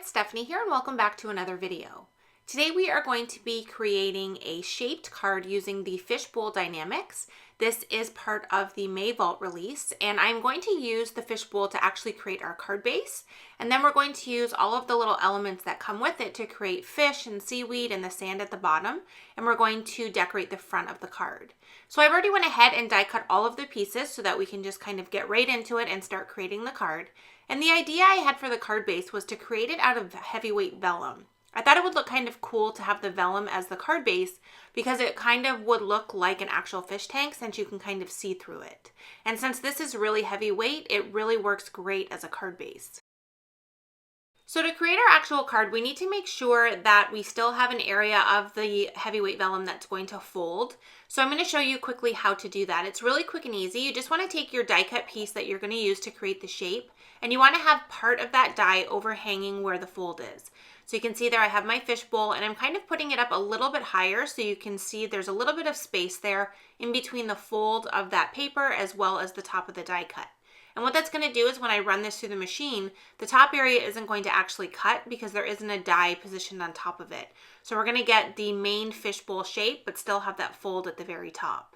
it's Stephanie here and welcome back to another video. Today we are going to be creating a shaped card using the Fishbowl Dynamics. This is part of the May Vault release, and I'm going to use the fishbowl to actually create our card base, and then we're going to use all of the little elements that come with it to create fish and seaweed and the sand at the bottom, and we're going to decorate the front of the card. So I've already went ahead and die cut all of the pieces so that we can just kind of get right into it and start creating the card. And the idea I had for the card base was to create it out of heavyweight vellum. I thought it would look kind of cool to have the vellum as the card base because it kind of would look like an actual fish tank since you can kind of see through it. And since this is really heavyweight, it really works great as a card base. So to create our actual card, we need to make sure that we still have an area of the heavyweight vellum that's going to fold. So I'm going to show you quickly how to do that. It's really quick and easy. You just want to take your die cut piece that you're going to use to create the shape, and you want to have part of that die overhanging where the fold is. So you can see there I have my fishbowl, and I'm kind of putting it up a little bit higher so you can see there's a little bit of space there in between the fold of that paper as well as the top of the die cut. And what that's going to do is when I run this through the machine, the top area isn't going to actually cut because there isn't a die positioned on top of it. So we're going to get the main fishbowl shape but still have that fold at the very top.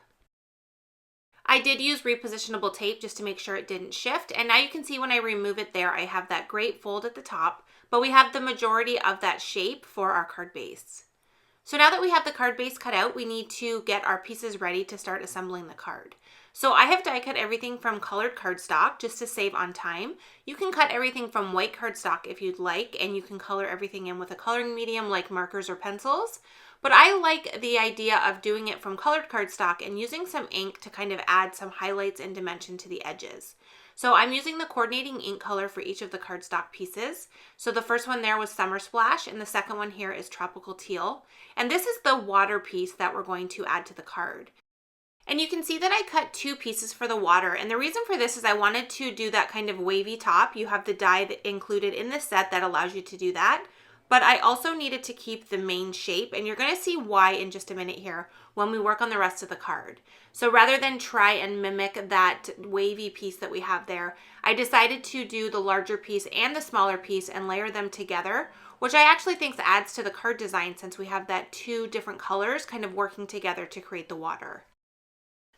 I did use repositionable tape just to make sure it didn't shift, and now you can see when I remove it there, I have that great fold at the top, but we have the majority of that shape for our card base. So now that we have the card base cut out, we need to get our pieces ready to start assembling the card. So I have die cut everything from colored cardstock just to save on time. You can cut everything from white cardstock if you'd like, and you can color everything in with a coloring medium like markers or pencils. But I like the idea of doing it from colored cardstock and using some ink to kind of add some highlights and dimension to the edges. So I'm using the coordinating ink color for each of the cardstock pieces. So the first one there was Summer Splash, and the second one here is Tropical Teal. And this is the water piece that we're going to add to the card. And you can see that I cut two pieces for the water, and the reason for this is I wanted to do that kind of wavy top. You have the die that included in this set that allows you to do that, but I also needed to keep the main shape, and you're going to see why in just a minute here when we work on the rest of the card. So rather than try and mimic that wavy piece that we have there, I decided to do the larger piece and the smaller piece and layer them together, which I actually think adds to the card design since we have that two different colors kind of working together to create the water.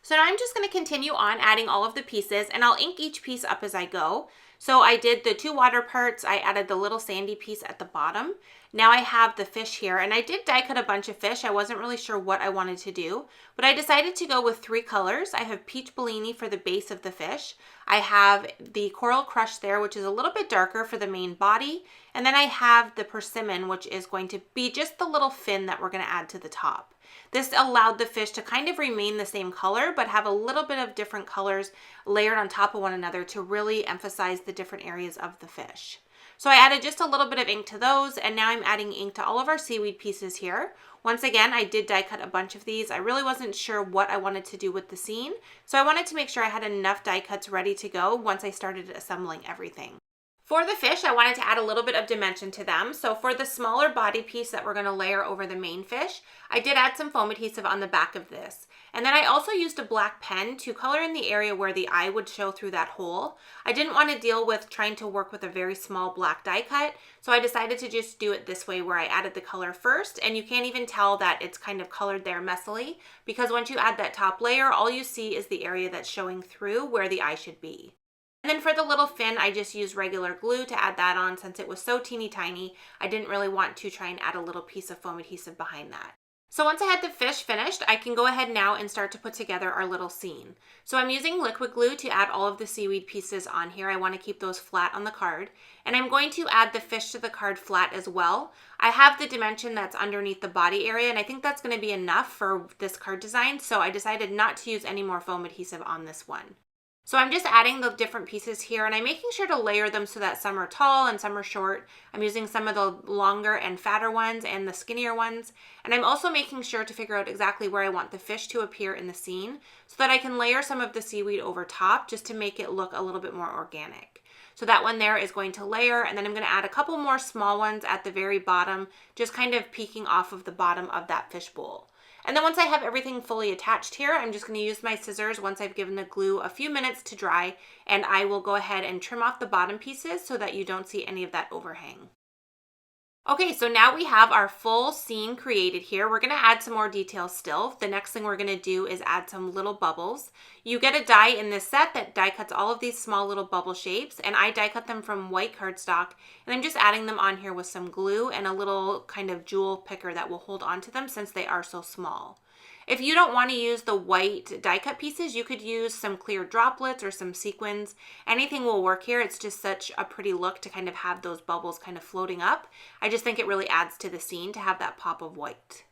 So now I'm just going to continue on adding all of the pieces, and I'll ink each piece up as I go. So I did the two water parts, I added the little sandy piece at the bottom. Now I have the fish here, and I did die cut a bunch of fish. I wasn't really sure what I wanted to do, but I decided to go with three colors. I have Peach Bellini for the base of the fish. I have the Coral Crush there, which is a little bit darker for the main body. And then I have the Persimmon, which is going to be just the little fin that we're going to add to the top. This allowed the fish to kind of remain the same color, but have a little bit of different colors layered on top of one another to really emphasize the different areas of the fish. So I added just a little bit of ink to those, and now I'm adding ink to all of our seaweed pieces here. Once again, I did die cut a bunch of these. I really wasn't sure what I wanted to do with the scene, so I wanted to make sure I had enough die cuts ready to go once I started assembling everything. For the fish, I wanted to add a little bit of dimension to them. So for the smaller body piece that we're going to layer over the main fish, I did add some foam adhesive on the back of this. And then I also used a black pen to color in the area where the eye would show through that hole. I didn't want to deal with trying to work with a very small black die cut, so I decided to just do it this way where I added the color first, and you can't even tell that it's kind of colored there messily because once you add that top layer, all you see is the area that's showing through where the eye should be. And then for the little fin, I just used regular glue to add that on since it was so teeny tiny. I didn't really want to try and add a little piece of foam adhesive behind that. So once I had the fish finished, I can go ahead now and start to put together our little scene. So I'm using liquid glue to add all of the seaweed pieces on here. I want to keep those flat on the card. And I'm going to add the fish to the card flat as well. I have the dimension that's underneath the body area, and I think that's going to be enough for this card design. So I decided not to use any more foam adhesive on this one. So I'm just adding the different pieces here, and I'm making sure to layer them so that some are tall and some are short. I'm using some of the longer and fatter ones and the skinnier ones. And I'm also making sure to figure out exactly where I want the fish to appear in the scene so that I can layer some of the seaweed over top just to make it look a little bit more organic. So that one there is going to layer, and then I'm going to add a couple more small ones at the very bottom, just kind of peeking off of the bottom of that fish bowl. And then once I have everything fully attached here, I'm just going to use my scissors once I've given the glue a few minutes to dry, and I will go ahead and trim off the bottom pieces so that you don't see any of that overhang. Okay, so now we have our full scene created here. We're gonna add some more details still. The next thing we're gonna do is add some little bubbles. You get a die in this set that die cuts all of these small little bubble shapes, and I die cut them from white cardstock, and I'm just adding them on here with some glue and a little kind of jewel picker that will hold onto them since they are so small. If you don't want to use the white die cut pieces, you could use some clear droplets or some sequins. Anything will work here. It's just such a pretty look to kind of have those bubbles kind of floating up. I just think it really adds to the scene to have that pop of white.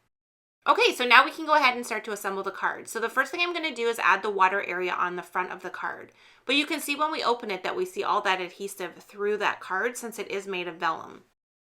Okay, so now we can go ahead and start to assemble the card. So the first thing I'm going to do is add the water area on the front of the card. But you can see when we open it that we see all that adhesive through that card since it is made of vellum.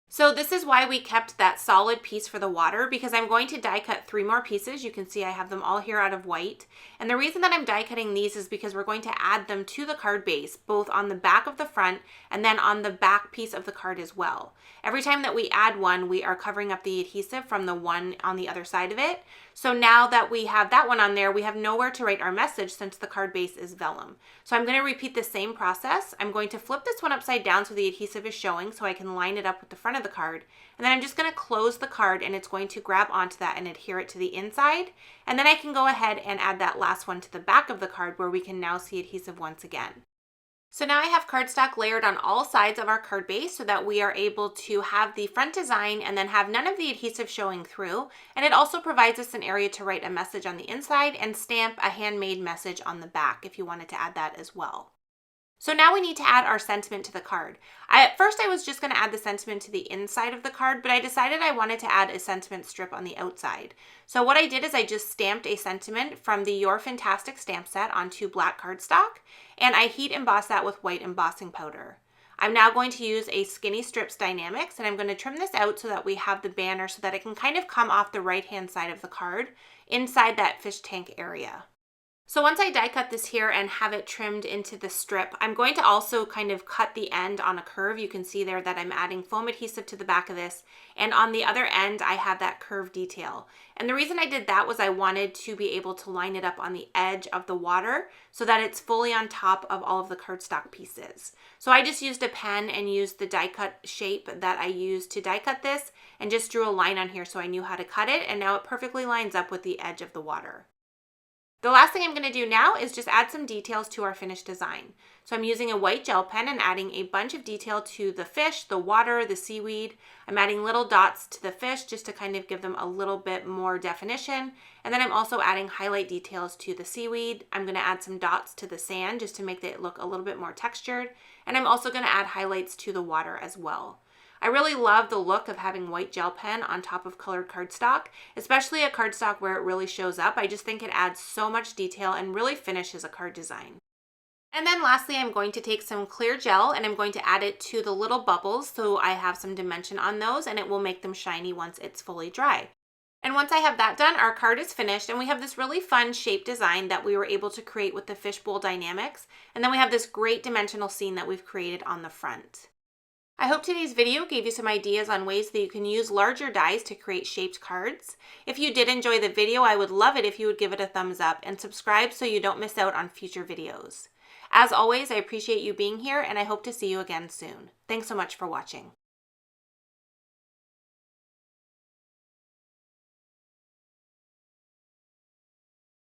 So this is why we kept that solid piece for the water, because I'm going to die cut 3 more pieces. You can see I have them all here out of white. And the reason that I'm die cutting these is because we're going to add them to the card base, both on the back of the front and then on the back piece of the card as well. Every time that we add one, we are covering up the adhesive from the one on the other side of it. So now that we have that one on there, we have nowhere to write our message since the card base is vellum. So I'm going to repeat the same process. I'm going to flip this one upside down so the adhesive is showing so I can line it up with the front of the card. And then I'm just going to close the card and it's going to grab onto that and adhere it to the inside. And then I can go ahead and add that last one to the back of the card where we can now see adhesive once again. So now I have cardstock layered on all sides of our card base so that we are able to have the front design and then have none of the adhesive showing through. And it also provides us an area to write a message on the inside and stamp a handmade message on the back if you wanted to add that as well. So now we need to add our sentiment to the card. At first I was just going to add the sentiment to the inside of the card, but I decided I wanted to add a sentiment strip on the outside. So what I did is I just stamped a sentiment from the Your Fantastic stamp set onto black cardstock, and I heat embossed that with white embossing powder. I'm now going to use a Skinny Strips Dynamics, and I'm going to trim this out so that we have the banner so that it can kind of come off the right-hand side of the card inside that fish tank area. So once I die cut this here and have it trimmed into the strip, I'm going to also kind of cut the end on a curve. You can see there that I'm adding foam adhesive to the back of this, and on the other end I have that curve detail. And the reason I did that was I wanted to be able to line it up on the edge of the water so that it's fully on top of all of the cardstock pieces. So I just used a pen and used the die cut shape that I used to die cut this and just drew a line on here so I knew how to cut it, and now it perfectly lines up with the edge of the water. The last thing I'm going to do now is just add some details to our finished design. So I'm using a white gel pen and adding a bunch of detail to the fish, the water, the seaweed. I'm adding little dots to the fish just to kind of give them a little bit more definition. And then I'm also adding highlight details to the seaweed. I'm going to add some dots to the sand just to make it look a little bit more textured. And I'm also going to add highlights to the water as well. I really love the look of having white gel pen on top of colored cardstock, especially a cardstock where it really shows up. I just think it adds so much detail and really finishes a card design. And then lastly, I'm going to take some clear gel and I'm going to add it to the little bubbles so I have some dimension on those and it will make them shiny once it's fully dry. And once I have that done, our card is finished and we have this really fun shape design that we were able to create with the Fishbowl Dynamics. And then we have this great dimensional scene that we've created on the front. I hope today's video gave you some ideas on ways that you can use larger dies to create shaped cards. If you did enjoy the video, I would love it if you would give it a thumbs up and subscribe so you don't miss out on future videos. As always, I appreciate you being here and I hope to see you again soon. Thanks so much for watching.